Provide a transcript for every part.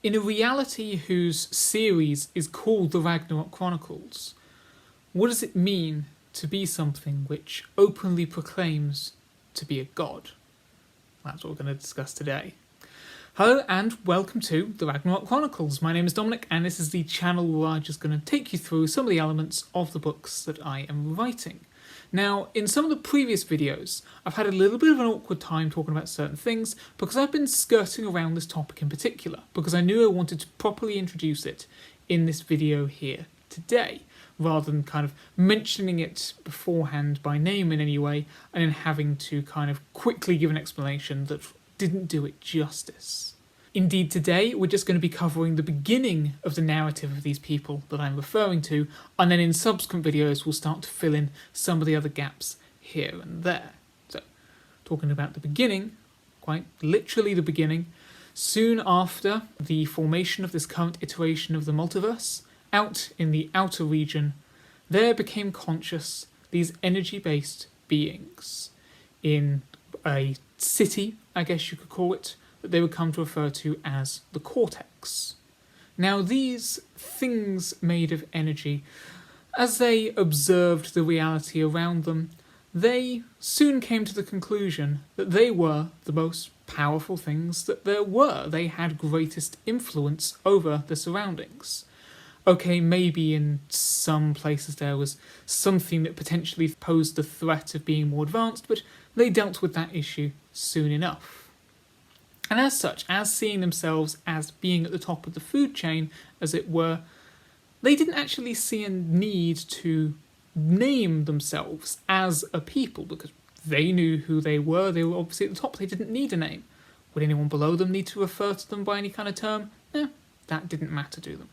In a reality whose series is called the Ragnarok Chronicles, what does it mean to be something which openly proclaims to be a god? That's what we're going to discuss today. Hello and welcome to the Ragnarok Chronicles. My name is Dominic and this is the channel where I'm just going to take you through some of the elements of the books that I am writing. Now, in some of the previous videos, I've had a little bit of an awkward time talking about certain things because I've been skirting around this topic in particular, because I knew I wanted to properly introduce it in this video here today, rather than kind of mentioning it beforehand by name in any way, and then having to kind of quickly give an explanation that didn't do it justice. Indeed, today we're just going to be covering the beginning of the narrative of these people that I'm referring to, and then in subsequent videos we'll start to fill in some of the other gaps here and there. So, talking about the beginning, quite literally the beginning, soon after the formation of this current iteration of the multiverse, out in the outer region, there became conscious these energy-based beings in a city, I guess you could call it, that they would come to refer to as the cortex. Now, these things made of energy, as they observed the reality around them, they soon came to the conclusion that they were the most powerful things that there were. They had greatest influence over the surroundings. Okay, maybe in some places there was something that potentially posed the threat of being more advanced, but they dealt with that issue soon enough. And as such, as seeing themselves as being at the top of the food chain, as it were, they didn't actually see a need to name themselves as a people, because they knew who they were obviously at the top, they didn't need a name. Would anyone below them need to refer to them by any kind of term? No, that didn't matter to them.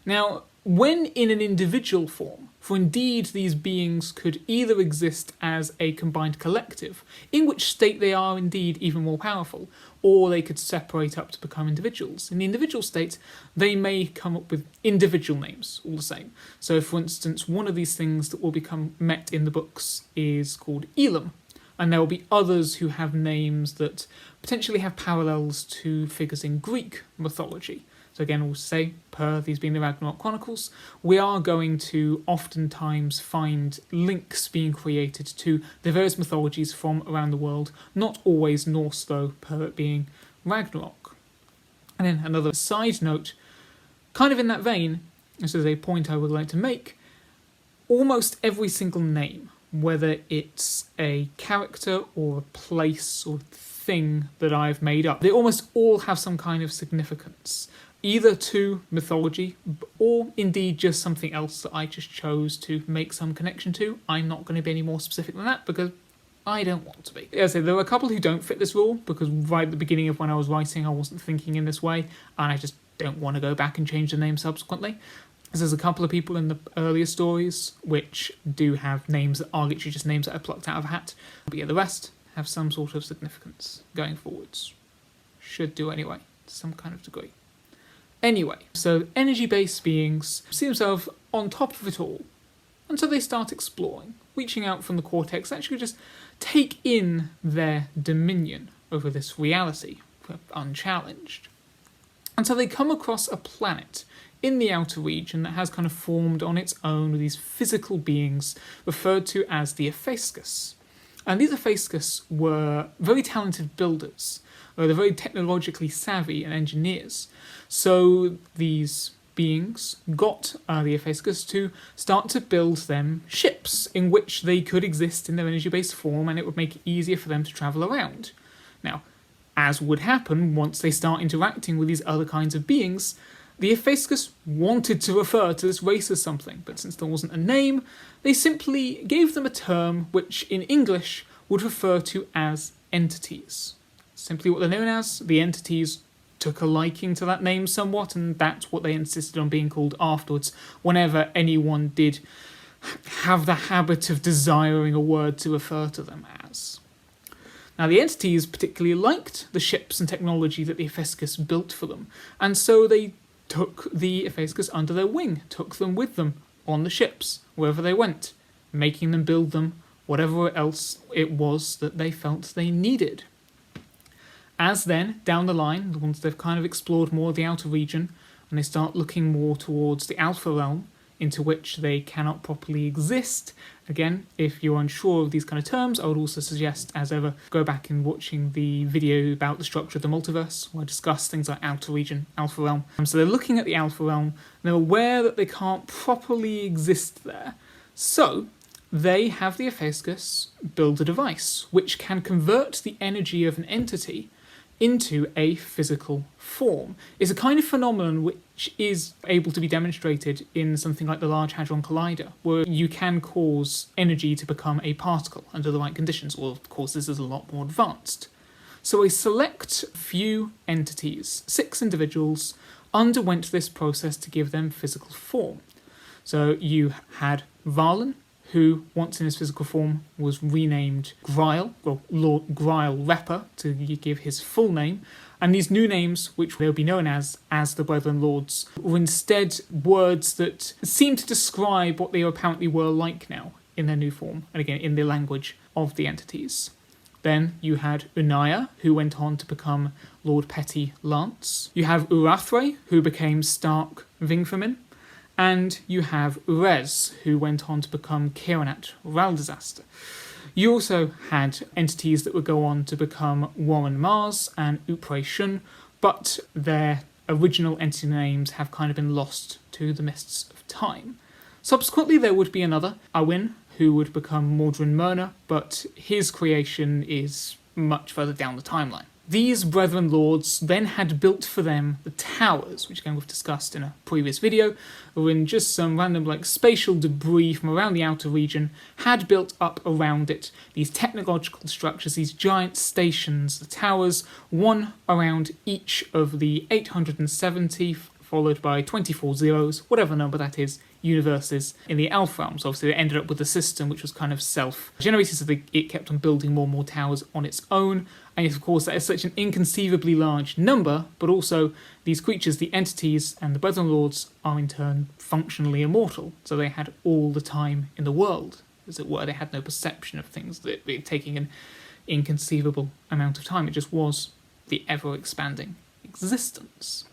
Now, when in an individual form, for indeed these beings could either exist as a combined collective, in which state they are indeed even more powerful, or they could separate up to become individuals. In the individual state, they may come up with individual names, all the same. So, for instance, one of these things that will become met in the books is called Ylem, and there will be others who have names that potentially have parallels to figures in Greek mythology. So again, we'll say, per these being the Ragnarok Chronicles, we are going to oftentimes find links being created to the various mythologies from around the world, not always Norse though, per it being Ragnarok. And then another side note, kind of in that vein, this is a point I would like to make, almost every single name, whether it's a character or a place or thing that I've made up, they almost all have some kind of significance, either to mythology or indeed just something else that I just chose to make some connection to. I'm not going to be any more specific than that because I don't want to be. As I say, there were a couple who don't fit this rule because right at the beginning of when I was writing I wasn't thinking in this way, and I just don't want to go back and change the name subsequently. There's a couple of people in the earlier stories which do have names that are literally just names that I plucked out of a hat, but yeah, the rest have some sort of significance going forwards. Should do anyway, to some kind of degree. Anyway, so energy-based beings see themselves on top of it all, and so they start exploring, reaching out from the cortex, actually just take in their dominion over this reality, unchallenged. And so they come across a planet in the outer region that has kind of formed on its own with these physical beings referred to as the Ifeiskas. And these Ifeiskas were very talented builders. They're very technologically savvy and engineers. So these beings got the Aphasis to start to build them ships in which they could exist in their energy-based form, and it would make it easier for them to travel around. Now, as would happen once they start interacting with these other kinds of beings, the Aphasis wanted to refer to this race as something, but since there wasn't a name, they simply gave them a term which in English would refer to as entities. Simply what they're known as. The entities took a liking to that name somewhat, and that's what they insisted on being called afterwards, whenever anyone did have the habit of desiring a word to refer to them as. Now, the entities particularly liked the ships and technology that the Ifeiskas built for them, and so they took the Ifeiskas under their wing, took them with them on the ships, wherever they went, making them build them whatever else it was that they felt they needed. As then, down the line, once they've kind of explored more of the outer region, and they start looking more towards the Alpha Realm, into which they cannot properly exist. Again, if you're unsure of these kind of terms, I would also suggest, as ever, go back and watching the video about the structure of the multiverse, where I discuss things like outer region, Alpha Realm. So they're looking at the Alpha Realm, and they're aware that they can't properly exist there. So they have the Ifeiskas build a device which can convert the energy of an entity into a physical form. It's a kind of phenomenon which is able to be demonstrated in something like the Large Hadron Collider, where you can cause energy to become a particle under the right conditions, or of course this is a lot more advanced. So a select few entities, 6 individuals, underwent this process to give them physical form. So you had Valen, who, once in his physical form, was renamed Grail, well, Lord Grail Repper, to give his full name, and these new names, which they'll be known as the Brethren Lords, were instead words that seem to describe what they apparently were like now in their new form, and again, in the language of the entities. Then you had Unaya, who went on to become Lord Petty Lance. You have Urathre, who became Stark Vingfermin. And you have Urez, who went on to become Kiranat Raldisaster. You also had entities that would go on to become Warren Mars and Upre Shun, but their original entity names have kind of been lost to the mists of time. Subsequently, there would be another, Awin, who would become Mordrin Myrna, but his creation is much further down the timeline. These Brethren Lords then had built for them the towers, which again we've discussed in a previous video, wherein just some random spatial debris from around the outer region had built up around it these technological structures, these giant stations, the towers, one around each of the 870, followed by 24 zeros, whatever number that is, universes in the Alpha Realm. So obviously they ended up with a system which was kind of self-generated, so it kept on building more and more towers on its own. And of course that is such an inconceivably large number, but also these creatures, the entities and the Brethren Lords, are in turn functionally immortal. So they had all the time in the world, as it were. They had no perception of things that were taking an inconceivable amount of time. It just was the ever-expanding existence.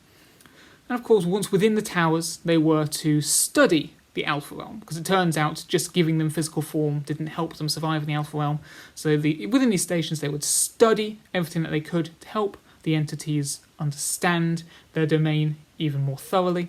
And of course, once within the towers, they were to study the Alpha Realm, because it turns out just giving them physical form didn't help them survive in the Alpha Realm. So within these stations, they would study everything that they could to help the entities understand their domain even more thoroughly.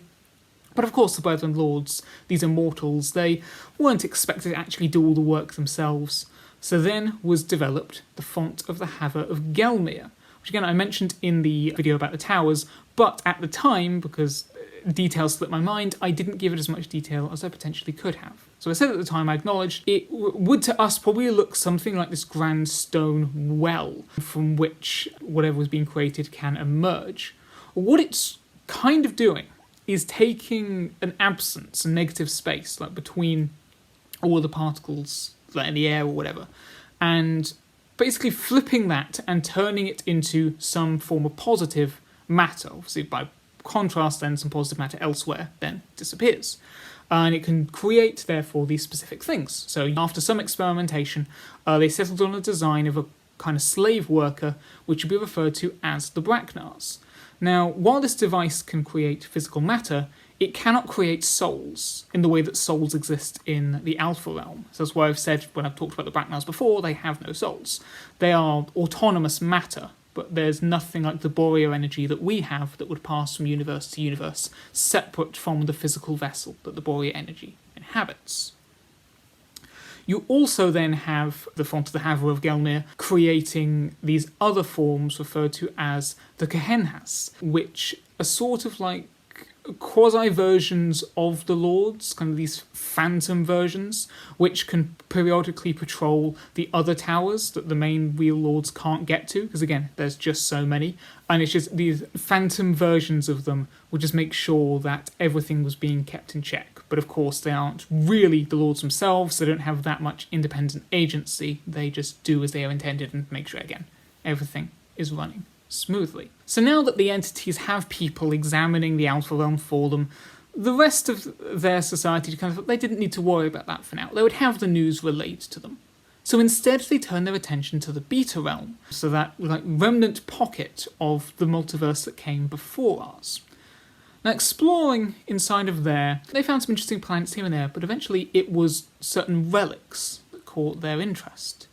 But of course, the Brethren Lords, these immortals, they weren't expected to actually do all the work themselves. So then was developed the Font of the Haver of Gelmir, which again I mentioned in the video about the towers, but at the time, because details slipped my mind, I didn't give it as much detail as I potentially could have. So I said at the time, I acknowledged it would to us probably look something like this grand stone well from which whatever was being created can emerge. What it's kind of doing is taking an absence, a negative space, between all the particles in the air or whatever, and basically flipping that and turning it into some form of positive matter. Obviously, by contrast, then some positive matter elsewhere then disappears. And it can create, therefore, these specific things. So after some experimentation, they settled on a design of a kind of slave worker, which would be referred to as the Nars. Now, while this device can create physical matter, it cannot create souls in the way that souls exist in the Alpha Realm. So that's why I've said, when I've talked about the Nars before, they have no souls. They are autonomous matter, but there's nothing like the Boreal energy that we have that would pass from universe to universe, separate from the physical vessel that the Boreal energy inhabits. You also then have the Font of the Haver of Gelmir creating these other forms referred to as the Kehenhas, which are sort of like quasi-versions of the Lords, kind of these phantom versions, which can periodically patrol the other towers that the main real Lords can't get to, because again, there's just so many, and it's just these phantom versions of them would just make sure that everything was being kept in check. But of course, they aren't really the Lords themselves, they don't have that much independent agency, they just do as they are intended and make sure, again, everything is running smoothly. So now that the entities have people examining the Alpha Realm for them, the rest of their society they didn't need to worry about that for now. They would have the news relayed to them. So instead they turn their attention to the Beta realm, so that remnant pocket of the multiverse that came before ours. Now, exploring inside of there, they found some interesting planets here and there, but eventually it was certain relics that caught their interest.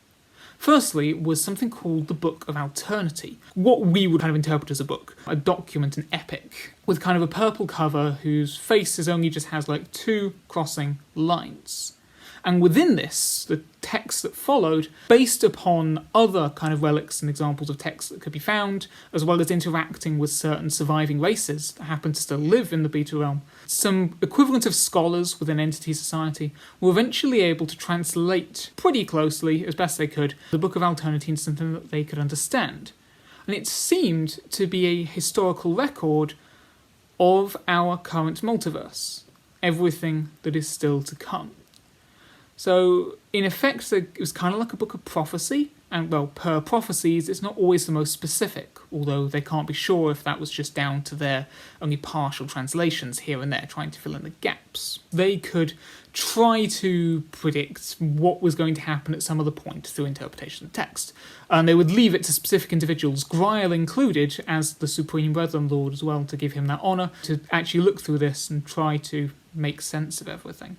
Firstly, was something called the Book of Alternity, what we would kind of interpret as a book, a document, an epic, with kind of a purple cover whose face only just has 2 crossing lines. And within this, the text that followed, based upon other kind of relics and examples of text that could be found, as well as interacting with certain surviving races that happen to still live in the Beta realm, some equivalent of scholars within Entity Society were eventually able to translate pretty closely, as best they could, the Book of Alternity into something that they could understand. And it seemed to be a historical record of our current multiverse, everything that is still to come. So, in effect, it was kind of like a book of prophecy, and, well, per prophecies, it's not always the most specific, although they can't be sure if that was just down to their only partial translations here and there, trying to fill in the gaps. They could try to predict what was going to happen at some other point through interpretation of text, and they would leave it to specific individuals, Grial included, as the Supreme Brethren Lord as well, to give him that honour, to actually look through this and try to make sense of everything.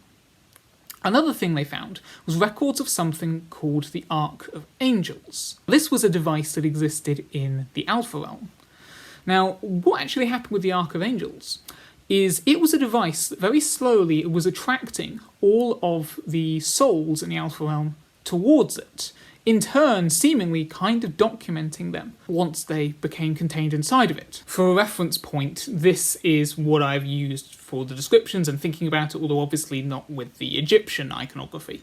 Another thing they found was records of something called the Ark of Angels. This was a device that existed in the Alpha realm. Now, what actually happened with the Ark of Angels is it was a device that very slowly was attracting all of the souls in the Alpha realm towards it, in turn seemingly kind of documenting them once they became contained inside of it. For a reference point, this is what I've used for the descriptions and thinking about it, although obviously not with the Egyptian iconography.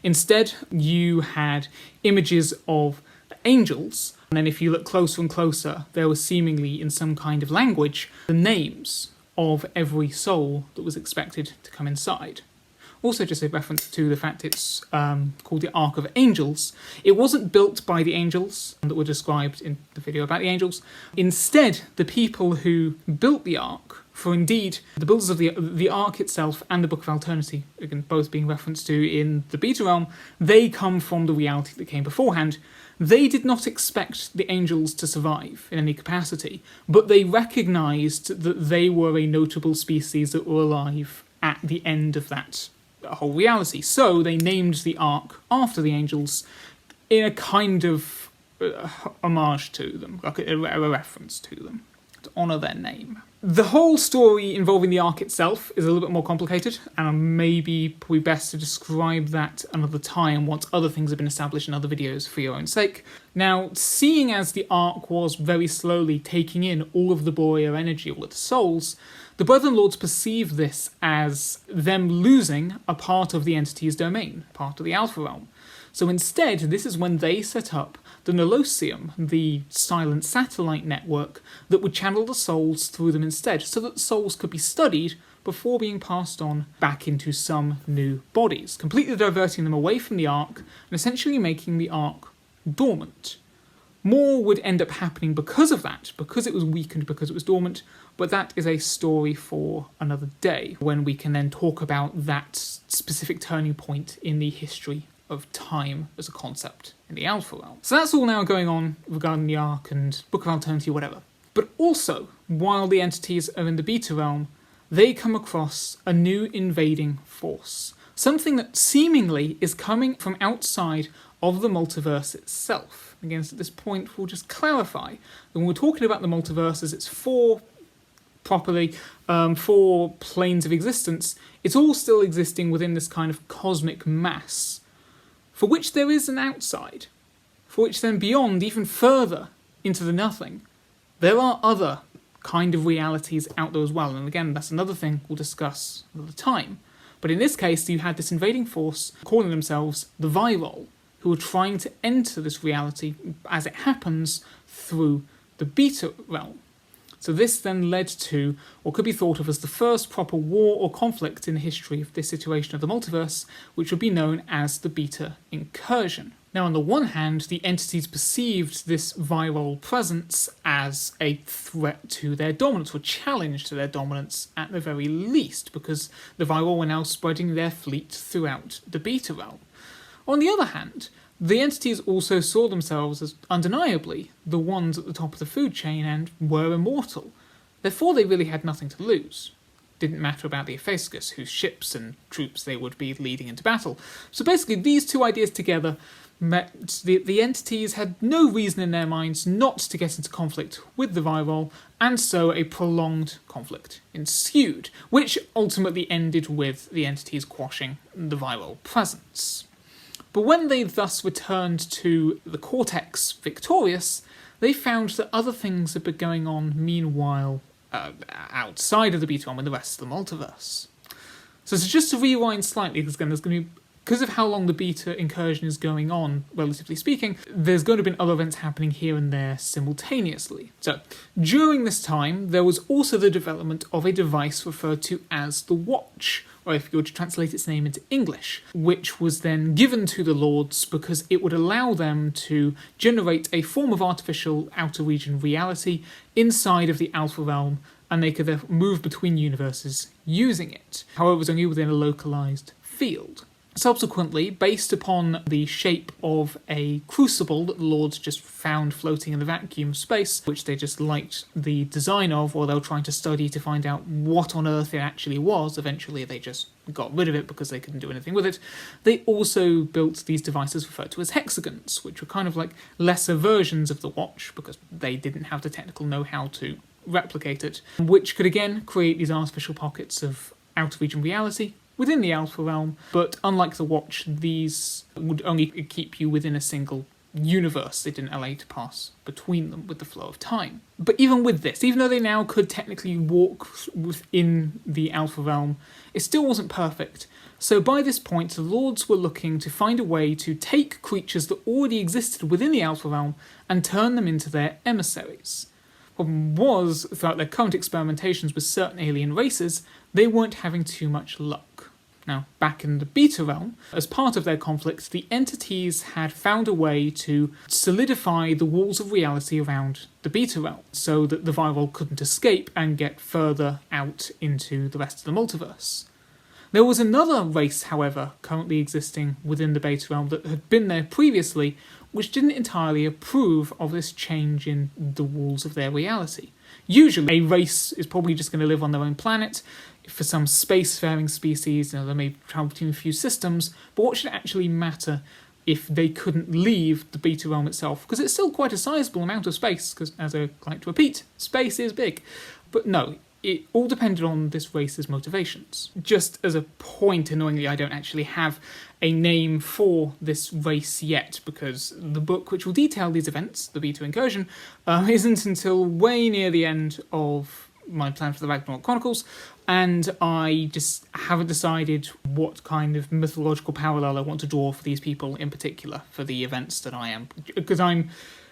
Instead, you had images of angels, and then if you look closer and closer, there was seemingly in some kind of language the names of every soul that was expected to come inside. Also, just a reference to the fact it's called the Ark of Angels. It wasn't built by the angels that were described in the video about the angels. Instead, the people who built the Ark, for indeed the builders of the Ark itself and the Book of Alternity, again both being referenced to in the Beta realm, they come from the reality that came beforehand. They did not expect the angels to survive in any capacity, but they recognised that they were a notable species that were alive at the end of that whole reality. So they named the Ark after the angels in a kind of homage to them, like a reference to them, to honour their name. The whole story involving the Ark itself is a little bit more complicated, and maybe probably best to describe that another time once other things have been established in other videos for your own sake. Now, seeing as the Ark was very slowly taking in all of the Boreal energy, all of the souls, the Brethren Lords perceive this as them losing a part of the entity's domain, part of the Alpha realm. So instead, this is when they set up the Nolosium, the silent satellite network that would channel the souls through them instead, so that the souls could be studied before being passed on back into some new bodies, completely diverting them away from the Ark and essentially making the Ark dormant. More would end up happening because of that, because it was weakened, because it was dormant, but that is a story for another day, when we can then talk about that specific turning point in the history of time as a concept in the Alpha realm. So that's all now going on regarding the Ark and Book of Alternity, whatever. But also, while the entities are in the Beta realm, they come across a new invading force. Something that seemingly is coming from outside of the multiverse itself. Again, at this point, we'll just clarify that when we're talking about the multiverses, it's four planes of existence. It's all still existing within this kind of cosmic mass, for which there is an outside, for which then beyond, even further into the nothing, there are other kind of realities out there as well. And again, that's another thing we'll discuss another time. But in this case, you had this invading force calling themselves the Viral, who are trying to enter this reality, as it happens, through the Beta realm. So this then led to what could be thought of as the first proper war or conflict in the history of this situation of the multiverse, which would be known as the Beta Incursion. Now, on the one hand, the entities perceived this viral presence as a threat to their dominance, or challenge to their dominance at the very least, because the viral were now spreading their fleet throughout the Beta realm. On the other hand, The entities also saw themselves as undeniably the ones at the top of the food chain and were immortal. Therefore they really had nothing to lose. Didn't matter about the Ifeiskas, whose ships and troops they would be leading into battle. So basically these two ideas together meant the entities had no reason in their minds not to get into conflict with the Virol, and so a prolonged conflict ensued, which ultimately ended with the entities quashing the Virol presence. But when they thus returned to the Cortex victorious, they found that other things had been going on meanwhile outside of the Beta Realm in the rest of the multiverse. So just to rewind slightly, because there's going to be, because of how long the Beta Incursion is going on, relatively speaking, there's going to be other events happening here and there simultaneously. So, during this time, there was also the development of a device referred to as the Watch, or if you were to translate its name into English, which was then given to the Lords because it would allow them to generate a form of artificial outer region reality inside of the Alpha Realm, and they could therefore move between universes using it. However, it was only within a localized field. Subsequently, based upon the shape of a crucible that the Lords just found floating in the vacuum of space, which they just liked the design of, or they were trying to study to find out what on earth it actually was, eventually they just got rid of it because they couldn't do anything with it, they also built these devices referred to as hexagons, which were kind of like lesser versions of the Watch, because they didn't have the technical know-how to replicate it, which could again create these artificial pockets of outer region reality within the Alpha Realm, but unlike the Watch, these would only keep you within a single universe. They didn't allow you to pass between them with the flow of time. But even with this, even though they now could technically walk within the Alpha Realm, it still wasn't perfect. So by this point, the Lords were looking to find a way to take creatures that already existed within the Alpha Realm and turn them into their emissaries. The problem was, throughout their current experimentations with certain alien races, they weren't having too much luck. Now, back in the Beta Realm, as part of their conflict, the entities had found a way to solidify the walls of reality around the Beta Realm, so that the Virol couldn't escape and get further out into the rest of the multiverse. There was another race, however, currently existing within the Beta Realm that had been there previously, which didn't entirely approve of this change in the walls of their reality. Usually, a race is probably just going to live on their own planet. For some spacefaring species, they may travel between a few systems, but what should actually matter if they couldn't leave the Beta Realm itself? Because it's still quite a sizable amount of space, because, as I like to repeat, space is big. But no, it all depended on this race's motivations. Just as a point, annoyingly, I don't actually have a name for this race yet, because the book which will detail these events, the Beta Incursion, isn't until way near the end of my plan for the Ragnarok Chronicles, and I just haven't decided what kind of mythological parallel I want to draw for these people in particular, for the events that I am, because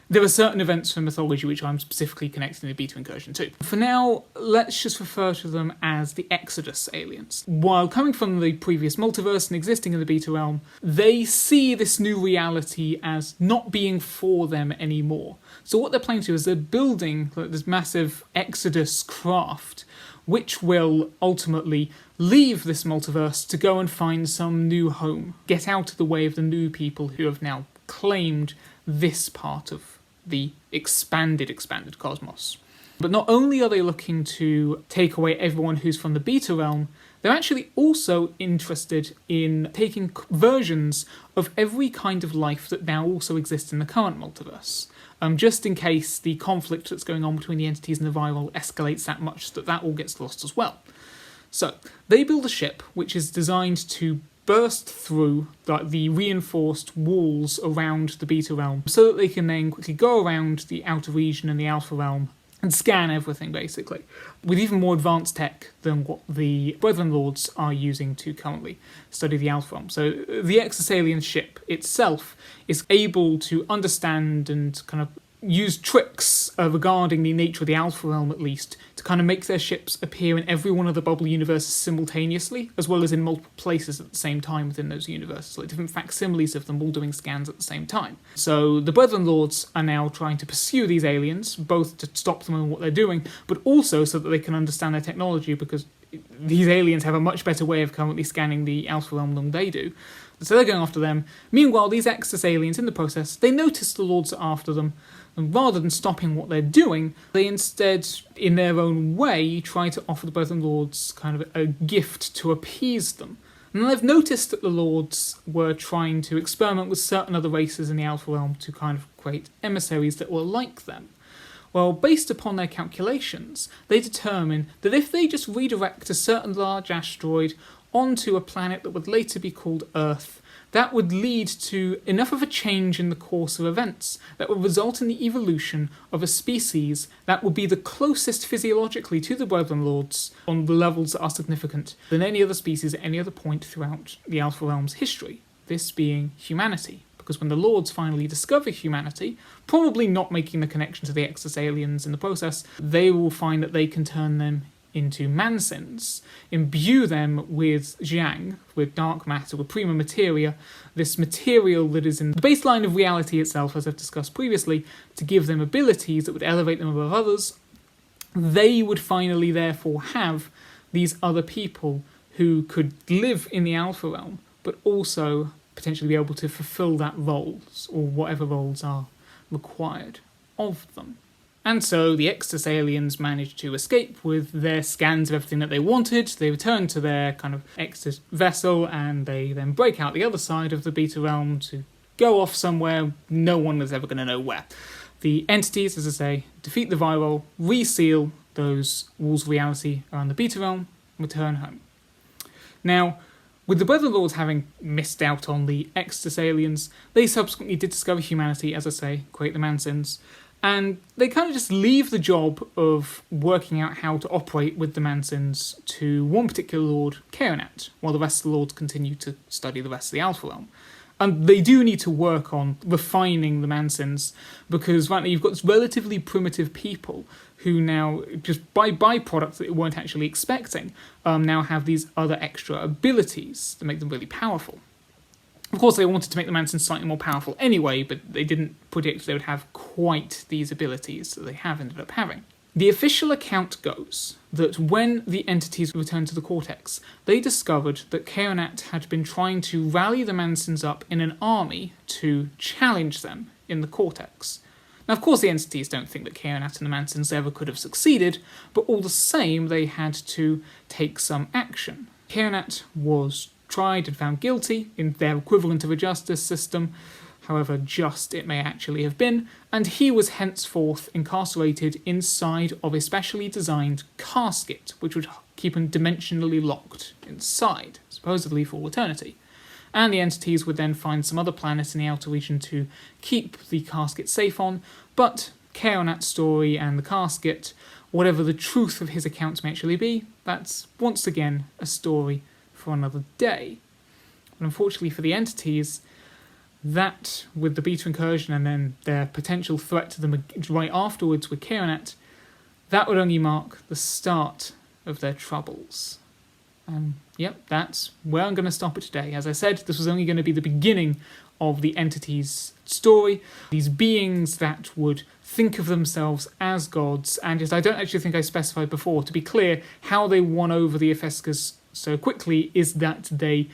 there are certain events from mythology which I'm specifically connecting the Beta Incursion to. For now, let's just refer to them as the Exodus aliens. While coming from the previous multiverse and existing in the Beta Realm, they see this new reality as not being for them anymore. So what they're planning to do is they're building this massive Exodus craft, which will ultimately leave this multiverse to go and find some new home, get out of the way of the new people who have now claimed this part of the expanded cosmos. But not only are they looking to take away everyone who's from the Beta Realm, they're actually also interested in taking versions of every kind of life that now also exists in the current multiverse. Just in case the conflict that's going on between the entities and the Virol escalates that much that all gets lost as well. So, they build a ship which is designed to burst through the reinforced walls around the Beta Realm so that they can then quickly go around the outer region and the Alpha Realm and scan everything, basically, with even more advanced tech than what the Brethren Lords are using to currently study the Alpha Realm. So the Exosalien ship itself is able to understand and kind of use tricks regarding the nature of the Alpha Realm, at least, to kind of make their ships appear in every one of the bubble universes simultaneously, as well as in multiple places at the same time within those universes, like different facsimiles of them all doing scans at the same time. So the Brethren Lords are now trying to pursue these aliens, both to stop them in what they're doing, but also so that they can understand their technology, because these aliens have a much better way of currently scanning the Outer Realm than they do. So they're going after them. Meanwhile, these Exodus aliens, in the process, they notice the Lords are after them, and rather than stopping what they're doing, they instead, in their own way, try to offer the Brethren Lords kind of a gift to appease them. And they've noticed that the Lords were trying to experiment with certain other races in the Outer Realm to kind of create emissaries that were like them. Well, based upon their calculations, they determine that if they just redirect a certain large asteroid onto a planet that would later be called Earth, that would lead to enough of a change in the course of events that would result in the evolution of a species that would be the closest physiologically to the Brethren Lords on the levels that are significant than any other species at any other point throughout the Outer Realm's history, this being humanity. Because when the Lords finally discover humanity, probably not making the connection to the Exodus aliens in the process, they will find that they can turn them into mansins, imbue them with Jiang, with dark matter, with prima materia, this material that is in the baseline of reality itself, as I've discussed previously, to give them abilities that would elevate them above others. They would finally therefore have these other people who could live in the Alpha Realm, but also potentially be able to fulfill that roles, or whatever roles are required of them. And so the Exodus aliens managed to escape with their scans of everything that they wanted. They return to their kind of Exodus vessel, and they then break out the other side of the Beta Realm to go off somewhere no one is ever going to know where. The entities, as I say, defeat the Viral, reseal those walls of reality around the Beta Realm, return home. Now, with the Brethren Lords having missed out on the Exodus aliens, they subsequently did discover humanity, as I say, create the Mansins, and they kind of just leave the job of working out how to operate with the Mansins to one particular Lord, Kaonat, while the rest of the Lords continue to study the rest of the Alpha Realm. And they do need to work on refining the Mansins, because right now you've got this relatively primitive people who now, just by byproducts that they weren't actually expecting, now have these other extra abilities that make them really powerful. Of course, they wanted to make the Mansins slightly more powerful anyway, but they didn't predict they would have quite these abilities that they have ended up having. The official account goes that when the entities returned to the Cortex, they discovered that Kaonat had been trying to rally the Mansins up in an army to challenge them in the Cortex. Now, of course, the entities don't think that Kaonat and the Mansins ever could have succeeded, but all the same, they had to take some action. Kaonat was tried and found guilty in their equivalent of a justice system, however just it may actually have been, and he was henceforth incarcerated inside of a specially designed casket, which would keep him dimensionally locked inside, supposedly for all eternity. And the entities would then find some other planet in the outer region to keep the casket safe on, but Kaonat's story and the casket, whatever the truth of his accounts may actually be, that's once again a story for another day. But unfortunately for the entities, that, with the Beta Incursion and then their potential threat to them right afterwards with Kaonat, that would only mark the start of their troubles. Yep, that's where I'm going to stop it today. As I said, this was only going to be the beginning of the entities' story. These beings that would think of themselves as gods, and as I don't actually think I specified before, to be clear, how they won over the Ifeiskas so quickly is that they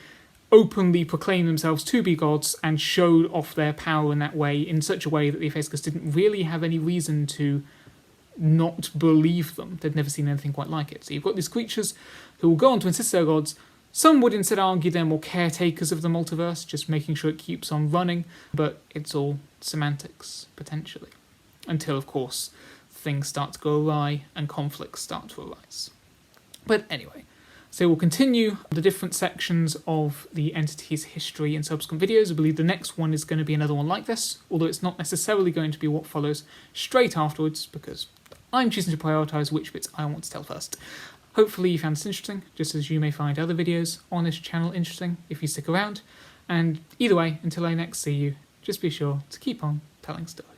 openly proclaimed themselves to be gods and showed off their power in that way, in such a way that the Ifeiskas didn't really have any reason to not believe them. They'd never seen anything quite like it. So you've got these creatures who will go on to insist they're gods. Some would instead argue they're more caretakers of the multiverse, just making sure it keeps on running, but it's all semantics, potentially. Until, of course, things start to go awry and conflicts start to arise. But anyway, so we'll continue the different sections of the entity's history in subsequent videos. I believe the next one is going to be another one like this, although it's not necessarily going to be what follows straight afterwards, because I'm choosing to prioritise which bits I want to tell first. Hopefully you found this interesting, just as you may find other videos on this channel interesting if you stick around. And either way, until I next see you, just be sure to keep on telling stories.